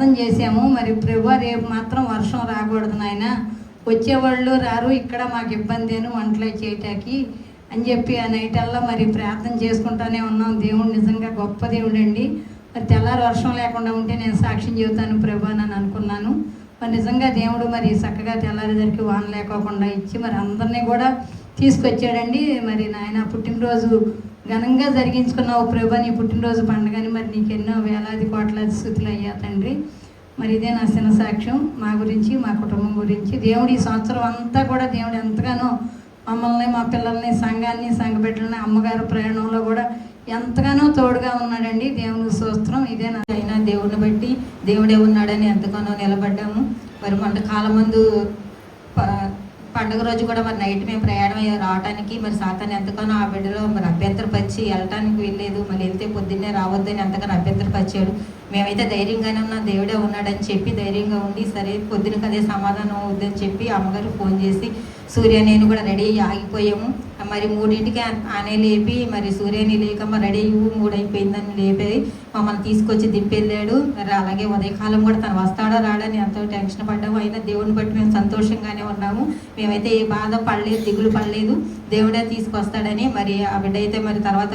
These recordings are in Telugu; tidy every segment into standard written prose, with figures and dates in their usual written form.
ప్రార్థన చేసాము. మరి ప్రభువా రేపు మాత్రం వర్షం రాకూడదు నాయన, వచ్చేవాళ్ళు రారు, ఇక్కడ మాకు ఇబ్బంది అని వంటలు చేయటానికి అని చెప్పి ఆ నైట్ అల్లా మరి ప్రార్థన చేసుకుంటానే ఉన్నాం. దేవుడు నిజంగా గొప్ప దేవుడు అండి. మరి తెల్లారి వర్షం లేకుండా ఉంటే నేను సాక్ష్యం చెబుతాను ప్రభు అని అనుకున్నాను. మరి నిజంగా దేవుడు మరి చక్కగా తెల్లారేసరికి వాన లేకోకుండా ఇచ్చి మరి అందరినీ కూడా తీసుకొచ్చాడండి. మరి నాయన పుట్టినరోజు ఘనంగా జరిగించుకున్నావు ప్రభు, నీ పుట్టినరోజు పండుగని మరి నీకు ఎన్నో వేలాది కోట్లాది స్థుతులు అయ్యా తండ్రి. మరి ఇదే నా చిన్న సాక్ష్యం మా గురించి, మా కుటుంబం గురించి. దేవుడు ఈ సంవత్సరం అంతా కూడా దేవుడు ఎంతగానో మమ్మల్ని, మా పిల్లల్ని, సంఘాన్ని, సంఘ బిడ్డలని, అమ్మగారు ప్రయాణంలో కూడా ఎంతగానో తోడుగా ఉన్నాడండి. దేవుని స్తోత్రం. ఇదే నా అయినా దేవుడిని బట్టి దేవుడే ఉన్నాడని ఎంతగానో నిలబడ్డాము. మరి కాలం ముందు పండుగ రోజు కూడా మరి నైట్ మేము ప్రయాణం రావడానికి మరి సాతాను ఎంతగానో ఆ బిడ్డలో మరి అభ్యంతరపరిచి వెళ్ళటానికి వెళ్ళలేదు. మళ్ళీ వెళ్తే పొద్దున్నే రావద్దని ఎంతగానో అభ్యంతరపరిచాడు. మేమైతే ధైర్యంగానే ఉన్నాం, దేవుడే ఉన్నాడని చెప్పి ధైర్యంగా ఉండి సరే పొద్దునకి అదే సమాధానం అవుద్దని చెప్పి అమ్మగారు ఫోన్ చేసి సూర్య నేను కూడా రెడీ అయ్యి ఆగిపోయాము. మరి 3ంటికి ఆనే లేపి మరి సూర్యని లేక మరి రెడీ 3 అయిపోయిందని లేపి మమ్మల్ని తీసుకొచ్చి దింపెళ్ళాడు. మరి అలాగే ఉదయకాలం కూడా తను వస్తాడో రాడని ఎంతో టెన్షన్ పడ్డాము. అయినా దేవుడిని బట్టి మేము సంతోషంగానే ఉన్నాము. మేమైతే ఏ బాధ పడలేదు, దిగులు పడలేదు, దేవుడే తీసుకొస్తాడని. మరి ఆ బిడ్డ అయితే మరి తర్వాత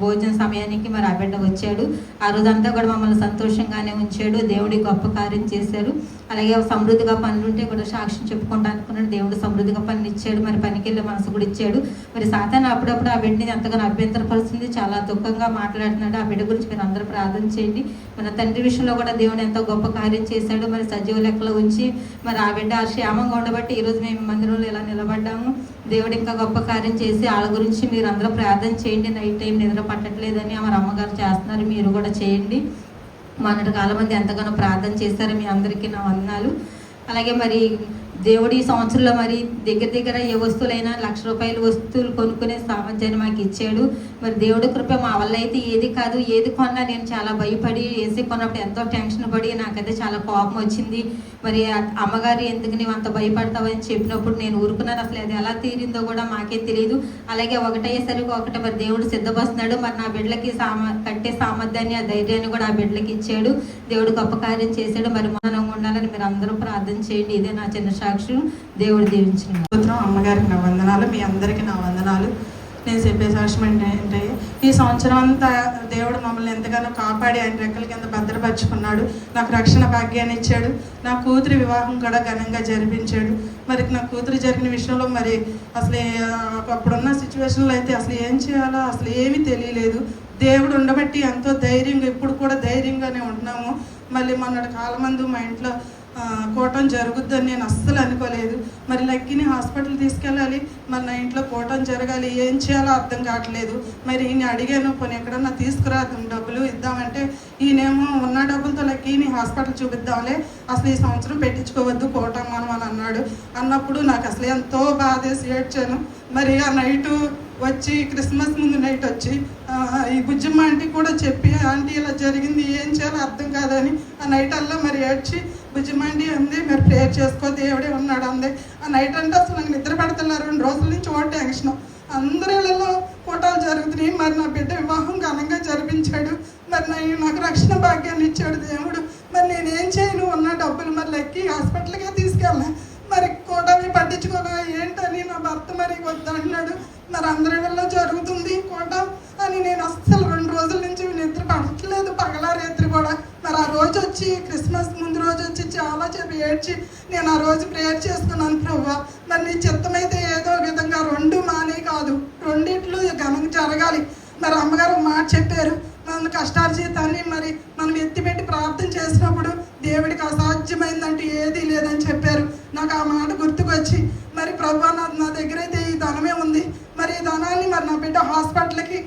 భోజన సమయానికి మరి ఆ బిడ్డ వచ్చాడు. ఆ రోజంతా కూడా మమ్మల్ని సంతోషంగానే ఉంచాడు. దేవుడి గొప్ప కార్యం చేశారు. అలాగే సమృద్ధిగా పనులుంటే కూడా సాక్ష్యం చెప్పుకుంటా అనుకున్నాడు. దేవుడు సమృద్ధిగా పనులు ఇచ్చాడు. మరి పనికెళ్ళే మనసు కూడా ఇచ్చాడు. మరి సాతాను అప్పుడప్పుడు ఆ బిడ్డని ఎంతగానో అభ్యంతరపరుస్తుంది, చాలా దుఃఖంగా మాట్లాడుతున్నాడు. ఆ బిడ్డ గురించి మీరు అందరూ ప్రార్థన చేయండి. మన తండ్రి విషయంలో కూడా దేవుడు ఎంతో గొప్ప కార్యం చేశాడు. మరి సజీవ లెక్కలో ఉంచి మరి ఆ బిడ్డ క్షేమంగా ఉండబట్టి ఈరోజు మేము మందిరంలో ఇలా నిలబడ్డాము. దేవుడు ఇంకా గొప్ప కార్యం చేసి వాళ్ళ గురించి మీరు అందరూ ప్రార్థన చేయండి. నైట్ టైం నిద్ర పట్టట్లేదని మరి అమ్మగారు చేస్తున్నారు, మీరు కూడా చేయండి. మొన్నటి కాలం మంది ఎంతగానో ప్రార్థన చేశారు. మీ అందరికీ నా వందనాలు. అలాగే మరి దేవుడు ఈ సంవత్సరంలో మరి దగ్గర ఏ వస్తువులైనా ₹1,00,000 వస్తువులు కొనుక్కునే సామర్థ్యాన్ని మాకు ఇచ్చాడు. మరి దేవుడి కృప మా వల్ల అయితే ఏది కాదు. ఏది కొన్నా నేను చాలా భయపడి ఏసీ కొన్నప్పుడు ఎంతో టెన్షన్ పడి నాకైతే చాలా కోపం వచ్చింది. మరి అమ్మగారు ఎందుకు నీవు అంత భయపడతావని చెప్పినప్పుడు నేను ఊరుకున్నాను. అసలు అది ఎలా తీరిందో కూడా మాకే తెలియదు. అలాగే ఒకటయ్యేసరికి ఒకటి మరి దేవుడు సిద్ధపరుస్తున్నాడు. మరి నా బిడ్డలకి కట్టే సామర్థ్యాన్ని, ఆ ధైర్యాన్ని కూడా ఆ బిడ్డలకి ఇచ్చాడు. దేవుడు గొప్ప కార్యం చేశాడు. మరి మనం ఉండాలని మీరు అందరూ ప్రార్థన చేయండి. ఇదే నా చిన్న సాక్ష్యం. దేవుడు దీవించిన అమ్మగారికి నా వందనాలు, మీ అందరికీ నా వందనాలు. నేను చెప్పే సాక్ష్యం ఏంటంటే ఈ సంవత్సరం అంతా దేవుడు మమ్మల్ని ఎంతగానో కాపాడి ఆయన రెక్కల కింద భద్రపరుచుకున్నాడు. నాకు రక్షణ భాగ్యాన్ని ఇచ్చాడు. నా కూతురి వివాహం కూడా ఘనంగా జరిపించాడు. మరి నా కూతురు జరిగిన విషయంలో మరి అసలు అప్పుడున్న సిచ్యువేషన్లో అయితే అసలు ఏం చేయాలో అసలు ఏమీ తెలియలేదు. దేవుడు ఉండబట్టి ఎంతో ధైర్యంగా ఇప్పుడు కూడా ధైర్యంగానే ఉంటున్నాము. మళ్ళీ మొన్నటి కాలమందు మా ఇంట్లో కోటం జరుగుద్దని నేను అస్సలు అనుకోలేదు. మరి లక్కీని హాస్పిటల్ తీసుకెళ్ళాలి, మరి నా ఇంట్లో కోటం జరగాలి, ఏం చేయాలో అర్థం కావట్లేదు. మరి ఈయన అడిగాను, పోనీ ఎక్కడన్నా తీసుకురా డబ్బులు ఇద్దామంటే ఈయనేమో ఉన్న డబ్బులతో లక్కీని హాస్పిటల్ చూపిద్దాంలే, అసలు ఈ సంవత్సరం పెట్టించుకోవద్దు కోటం మనం అని అన్నాడు. అన్నప్పుడు నాకు అసలు ఎంతో బాధేసి ఏడ్చాను. మరి ఆ నైటు వచ్చి క్రిస్మస్ ముందు నైట్ వచ్చి ఈ బుజ్జమ్మ ఆంటీ కూడా చెప్పి ఆంటీ ఇలా జరిగింది ఏం చేయాలో అర్థం కాదని ఆ నైట్ అల్లా మరి ఏడ్చి బుజ్జమ్మ ఆంటీ అంది మరి ప్రేయర్ చేసుకో దేవుడే ఉన్నాడు అంది. ఆ నైట్ అంటే అసలు నాకు నిద్ర పడుతున్నారు. 2 రోజుల నుంచి ఓ టెన్షన్. అందరి ఇళ్లలో కోటాలు జరుగుతున్నాయి. మరి నా బిడ్డ వివాహం ఘనంగా జరిపించాడు. మరి నాకు రక్షణ భాగ్యాన్ని ఇచ్చాడు దేవుడు. మరి నేనేం చేయను, ఉన్న డబ్బులు మరి లెక్కి హాస్పిటల్కే తీసుకెళ్ళా. మరి కోటని పట్టించుకోగా ఏంటని నా భర్త మరి వద్దంటున్నాడు. మరి అందరి వల్ల జరుగుతుంది కోట అని నేను అస్సలు 2 రోజుల నుంచి నిద్ర పడట్లేదు, పగలా రేత్రి కూడా. మరి ఆ రోజు వచ్చి క్రిస్మస్ ముందు రోజు వచ్చి చాలా చెప్పి ఏడ్చి నేను ఆ రోజు ప్రేయర్ చేసుకున్నాను. ప్రభువా మరి నీ చిత్తమైతే ఏదో విధంగా 2 మానే కాదు, 2 ఘనంగా జరగాలి. మరి అమ్మగారు మాట చెప్పారు, మన కష్టార్జితాన్ని మరి మనం ఎత్తిపెట్టి ప్రార్థన చేసినప్పుడు దేవుడికి అసాధ్యమైందంటే ఏదీ లేదని చెప్పారు. నాకు ఆ మాట గుర్తుకొచ్చి మరి ప్రభువా నా దగ్గర అయితే ఈ ధనమే ఉంది, మరి ఈ ధనాన్ని మరి నా బిడ్డ హాస్పిటల్కి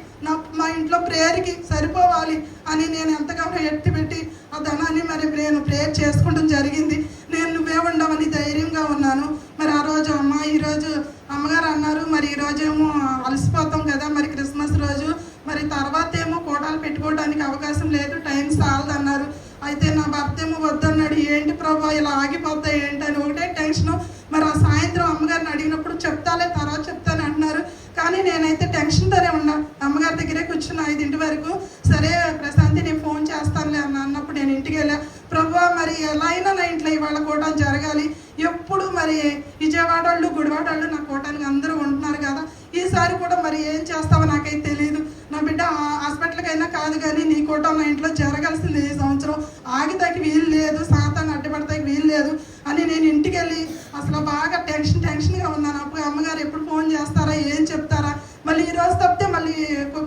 మా ఇంట్లో ప్రేయర్కి సరిపోవాలి అని నేను ఎంతగానో ఎత్తిపెట్టి ఆ ధనాన్ని మరి నేను ప్రేయర్ చేసుకోవడం జరిగింది. నేను నువ్వే ఉండవని ధైర్యంగా ఉన్నాను. మరి ఆ రోజు ఈరోజు అమ్మగారు అన్నారు, మరి ఈరోజు ఏమో అలసిపోతాం కదా, మరి క్రిస్మస్ రోజు మరి తర్వాత ఏమో కోటాలు పెట్టుకోవడానికి అవకాశం లేదు, టైం చాలదు అన్నారు. అయితే నా భర్త ఏమో వద్దన్నాడు. ఏంటి ప్రభా ఇలా ఆగిపోతాయి ఏంటని ఒకటే టెన్షన్. మరి ఆ సాయంత్రం అమ్మగారిని అడిగినప్పుడు చెప్తాలే తర్వాత చెప్తాను అంటున్నారు. కానీ నేనైతే టెన్షన్తోనే ఉన్నా. అమ్మగారి దగ్గరే కూర్చున్నా 5 వరకు. సరే ప్రశాంతి నేను ఫోన్ చేస్తానులే అన్నప్పుడు నేను ఇంటికి వెళ్ళా. ప్రభువా మరి ఎలా అయినా నా ఇంట్లో ఇవాళ కూటం జరగాలి. ఎప్పుడు మరి విజయవాడ వాళ్ళు గుడివాడ వాళ్ళు నా కూటానికి అందరూ ఉంటున్నారు కదా, ఈసారి కూడా మరి ఏం చేస్తావో నాకైతే తెలియదు. నా బిడ్డ హాస్పిటల్కైనా కాదు కానీ నీ కూటం నా ఇంట్లో జరగాల్సింది ఈ సంవత్సరం. ఆగితాకి వీలు లేదు, సాతాన్ని అడ్డుపడతాకి వీలు లేదు అని నేను ఇంటికి వెళ్ళి అసలు బాగా టెన్షన్గా ఉన్నాను. అప్పుడు అమ్మగారు ఎప్పుడు ఫోన్ చేస్తారా, ఏం చెప్తారా, మళ్ళీ ఈరోజు తప్పితే మళ్ళీ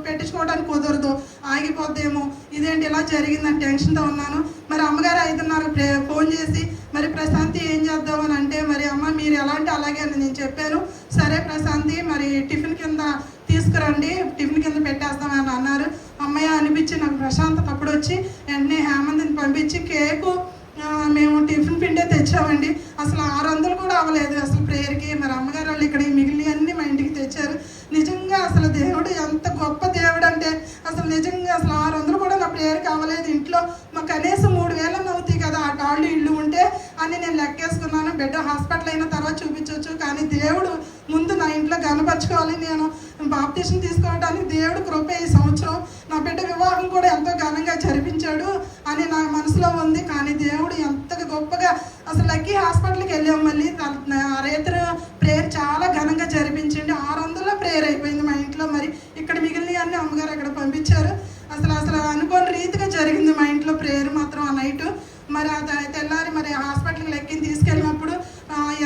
పెట్టించుకోవడానికి కుదరదు, ఆగిపోద్దేమో, ఇదేంటి ఇలా జరిగిందని టెన్షన్తో ఉన్నాను. మరి అమ్మగారు 5:30 ఫోన్ చేసి మరి ప్రశాంతి ఏం చేద్దామని అంటే, మరి అమ్మ మీరు ఎలా అంటే అలాగే అని నేను చెప్పాను. సరే ప్రశాంతి మరి టిఫిన్ కింద తీసుకురండి, టిఫిన్ కింద పెట్టేస్తామని అన్నారు. అమ్మయ్య అనిపించి నాకు ప్రశాంతత. అప్పుడు వచ్చి వెంటనే హేమంత్ని పంపించి కేకు మేము టిఫిన్ పిండే తెచ్చామండి. అసలు 600 కూడా అవ్వలేదు అసలు ప్రేయర్కి. మరి అమ్మగారు వాళ్ళు ఇక్కడ మిగిలిన అన్నీ మా ఇంటికి తెచ్చారు. నిజంగా అసలు దేవుడు ఎంత గొప్ప దేవుడు అంటే అసలు నిజంగా అసలు 600 కూడా నా ప్రేయర్కి అవ్వలేదు. ఇంట్లో మాకు కనీసం 3000 అవుతాయి కదా ఆ టాళ్ళు ఇల్లు ఉంటే అని నేను లెక్కేసుకున్నాను. బిడ్డ హాస్పిటల్ అయిన తర్వాత చూపించవచ్చు, కానీ దేవుడు ముందు నా ఇంట్లో కనపరుచుకోవాలి. నేను బాప్టిజం తీసుకోవడానికి దేవుడు కృప ఈ సంవత్సరం నా బిడ్డ వివాహం కూడా ఎంతో ఘనంగా జరిపించాడు అని నా మనసులో ఉంది. కానీ దేవుడు ఎంత గొప్పగా అసలు లక్కీ హాస్పిటల్కి వెళ్ళాం. మళ్ళీ రైతు ప్రేయర్ చాలా ఘనంగా జరిపించండి. 600లో ప్రేయర్ అయిపోయింది మా ఇంట్లో. మరి ఇక్కడ మిగిలిన అన్నీ అమ్మగారు అక్కడ పంపించారు. అసలు అనుకోని రీతిగా జరిగింది మా ఇంట్లో ప్రేయర్ మాత్రం ఆ నైట్. మరి తెల్లారి మరి హాస్పిటల్కి లెక్కిని తీసుకెళ్ళినప్పుడు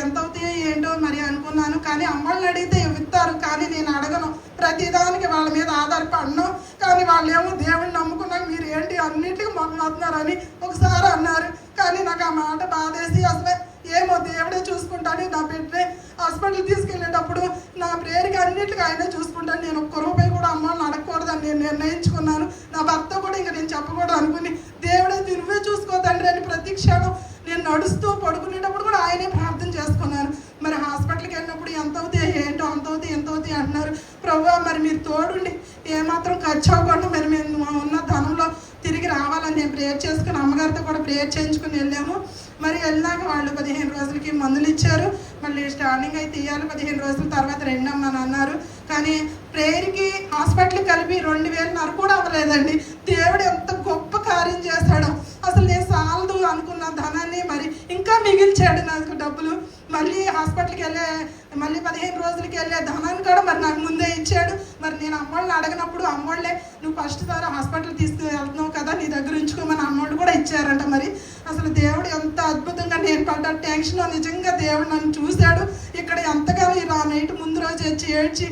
ఎంత అవుతాయో ఏంటో మరి అనుకున్నాను. కానీ అమ్మల్ని అడిగితే ఇస్తారు, కానీ నేను అడగను, ప్రతిదానికి వాళ్ళ మీద ఆధారపడను. కానీ వాళ్ళు ఏమో దేవుడిని నమ్ముకున్నాక మీరు ఏంటి అన్నింటికి మొదలుతున్నారని ఒకసారి అన్నారు. కానీ నాకు ఆ మాట బాధేసి అసలు ఏమో దేవుడే చూసుకుంటాను. నా బిడ్డే హాస్పిటల్ తీసుకెళ్ళేటప్పుడు నా ప్రేయర్కి అన్నింటికి ఆయనే చూసుకుంటాను. నేను ఒక్క రూపాయి కూడా అమ్మని అడగకూడదని నేను నిర్ణయించుకున్నాను. నా భర్త కూడా ఇంకా నేను చెప్పకూడదు అనుకుని దేవుడే నువ్వే చూసుకో తండ్రి అని ప్రతి క్షణం నేను నడుస్తూ పడుకునేటప్పుడు కూడా ఆయనే ప్రార్థన చేసుకున్నాను. మరి హాస్పిటల్కి వెళ్ళినప్పుడు ఎంత అవుతాయి ఏంటో అంత అవుతాయి ఎంత అవుతాయి అంటున్నారు. ప్రభువా మరి మీరు తోడుండి ఏమాత్రం ఖర్చు అవ్వకుండా మరి మేము ఉన్న ధనంలో తిరిగి రావాలని నేను ప్రేయర్ చేసుకుని అమ్మగారితో కూడా ప్రేయర్ చేయించుకుని వెళ్ళాము. మరి వెళ్ళినాక వాళ్ళు 15 రోజులకి మందులు ఇచ్చారు. మళ్ళీ స్టార్టింగ్ అయితే ఇవ్వాలి 15 రోజుల తర్వాత రెండమ్మని అన్నారు. కానీ ప్రేయర్కి హాస్పిటల్కి కలిపి 2000 కూడా అవ్వలేదండి. దేవుడు ఎంత గొప్ప కార్యం చేస్తాడో అసలు నేను సాలదు అనుకున్న ధనాన్ని మరి ఇంకా మిగిల్చాడు నాకు డబ్బులు. మళ్ళీ హాస్పిటల్కి మళ్ళీ 15 రోజులకి వెళ్ళే ధనాన్ని కూడా మరి నాకు ముందే ఇచ్చాడు. మరి నేను అమ్మోళ్ళని అడగనప్పుడు అమ్మోళ్ళే నువ్వు ఫస్ట్ సారి హాస్పిటల్ తీసుకువెళ్తున్నావు కదా నీ దగ్గర ఉంచుకోమని అమ్మోళ్ళు కూడా ఇచ్చారంట. మరి అసలు దేవుడు ఎంత అద్భుతంగా నేను పడ్డ టెన్షన్లో నిజంగా దేవుడు నన్ను చూశాడు. ఇక్కడ ఎంతగానో ఇలా నైట్ ముందు రోజు వచ్చి ఏడ్చి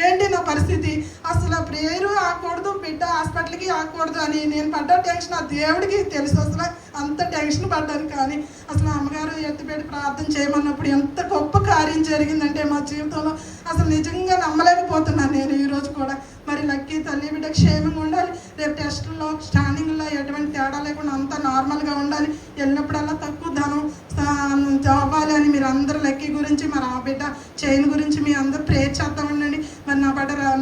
ఏంటి నా పరిస్థితి, అసలు ప్రేయరు ఆకూడదు, బిడ్డ హాస్పిటల్కి ఆకూడదు అని నేను పడ్డ టెన్షన్ ఆ దేవుడికి తెలుసు. అసలు అంత టెన్షన్ పడ్డాను. కానీ అసలు అమ్మగారు ఎత్తిపెట్టి ప్రార్థన చేయమన్నప్పుడు ఎంత గొప్ప కార్యం జరిగిందంటే మా జీవితంలో అసలు నిజంగా నమ్మలేకపోతున్నాను నేను ఈరోజు కూడా. మరి లక్కీ తల్లి బిడ్డ క్షేమంగా ఉండాలి, రేపు టెస్టుల్లో స్టాండింగ్లో ఎటువంటి తేడా లేకుండా అంతా నార్మల్గా ఉండాలి, వెళ్ళినప్పుడల్లా తక్కువ ధనం అవ్వాలి అని మీరు అందరూ లక్కీ గురించి మరి ఆ బిడ్డ చైన్ గురించి మీ అందరూ ప్రేయర్ చేస్తూ ఉండండి. మరి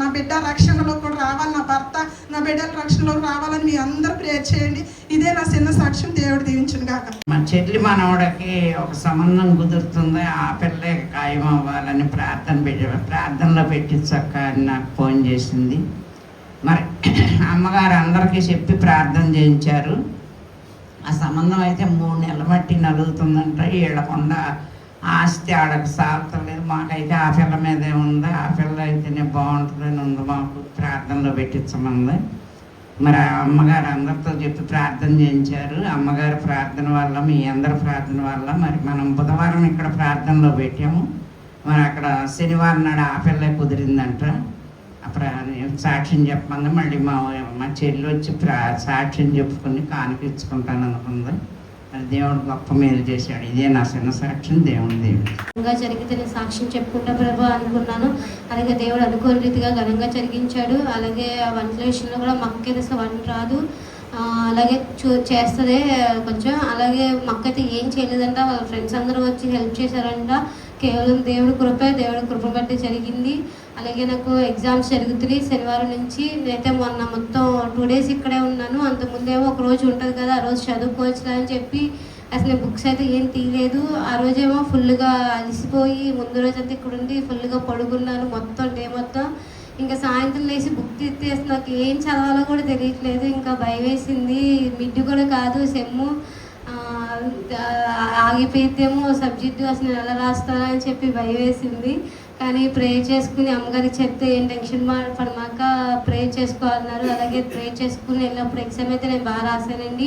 నా బిడ్డ రక్షణలో కూడా రావాలి, నా భర్త నా బిడ్డల రక్షణలోకి రావాలని మీ అందరూ ప్రేయర్ చేయండి. ఇదే నా చిన్న సాక్ష్యం. దేవుడు దీవించును గాక. మా చెల్లి మనవడికి ఒక సంబంధం కుదురుతుంది, ఆ పిల్లే ఖాయం అవ్వాలని ప్రార్థనలో పెట్టించక్క అని నాకు ఫోన్ చేసింది. మరి అమ్మగారు అందరికీ చెప్పి ప్రార్థన చేయించారు. ఆ సంబంధం అయితే 3 నెలల మట్టి నలుగుతుందంట. వీళ్ళకుండా ఆస్తి ఆడకు సాగుతలేదు. మాకైతే ఆ పిల్ల మీదే ఉంది, ఆ పిల్ల అయితేనే బాగుంటుందని ఉంది, మాకు ప్రార్థనలో పెట్టించమంది. మరి ఆ అమ్మగారు అందరితో చెప్పి ప్రార్థన చేయించారు. అమ్మగారి ప్రార్థన వల్ల మీ అందరి ప్రార్థన వల్ల మరి మనం బుధవారం ఇక్కడ ప్రార్థనలో పెట్టాము. మరి అక్కడ శనివారం నాడు ఆ పిల్ల కుదిరిందంట. అప్పుడు సాక్ష్యం చెప్పమంది. మళ్ళీ మా చెల్లి వచ్చి సాక్ష్యం చెప్పుకొని కానిపించుకుంటాను అనుకుంది. మరి దేవుడు గొప్ప మేలు చేశాడు. ఇదే నా చిన్న సాక్ష్యం. దేవుడు ఘనంగా జరిగితే నేను సాక్ష్యం చెప్పుకుంటా ప్రభు అనుకున్నాను. అలాగే దేవుడు అనుకోని రీతిగా ఘనంగా జరిగించాడు. అలాగే వంటల విషయంలో కూడా మక్కైతే అసలు వంట రాదు, అలాగే చేస్తుంది కొంచెం. అలాగే మక్కైతే ఏం చేయలేదంట. వాళ్ళ ఫ్రెండ్స్ అందరూ వచ్చి హెల్ప్ చేశారంట. కేవలం దేవుడి కృప బట్టి జరిగింది. అలాగే నాకు ఎగ్జామ్స్ జరుగుతుంది శనివారం నుంచి. నేనైతే మొన్న మొత్తం 2 days ఇక్కడే ఉన్నాను. అంతకుముందేమో ఒక రోజు ఉంటుంది కదా, ఆ రోజు చదువుకోవచ్చు అని చెప్పి అసలు బుక్స్ అయితే ఏం తీయలేదు. ఆ రోజేమో ఫుల్గా అలసిపోయి ముందు రోజు అంతా ఇక్కడ ఉండి ఫుల్గా పడుకున్నాను మొత్తం డే మొత్తం. ఇంకా సాయంత్రం లేచి బుక్ తీసేసి నాకు ఏం చదవాలో కూడా తెలియట్లేదు. ఇంకా భయం వేసింది. మిడ్ కూడా కాదు సెమ్ము. ఆగిపోయితేమో సబ్జెక్టు అసలు నేను ఎలా రాస్తానా అని చెప్పి భయం వేసింది. కానీ ప్రే చేసుకుని అమ్మగారికి చెప్తే ఏం టెన్షన్ పడమాక ప్రే చేసుకోవాలన్నారు. అలాగే ప్రే చేసుకుని వెళ్ళినప్పుడు ఎగ్జామ్ అయితే నేను బాగా రాశానండి.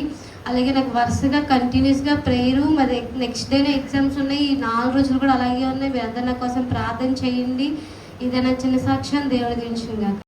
అలాగే నాకు వరుసగా కంటిన్యూస్గా ప్రేయరు, మరి నెక్స్ట్ డేనే ఎగ్జామ్స్ ఉన్నాయి. ఈ 4 రోజులు కూడా అలాగే ఉన్నాయి. మీరు అందరు నా కోసం ప్రార్థన చేయండి. ఇదే నా చిన్న సాక్ష్యం. దేవుడి దీవించును గాక.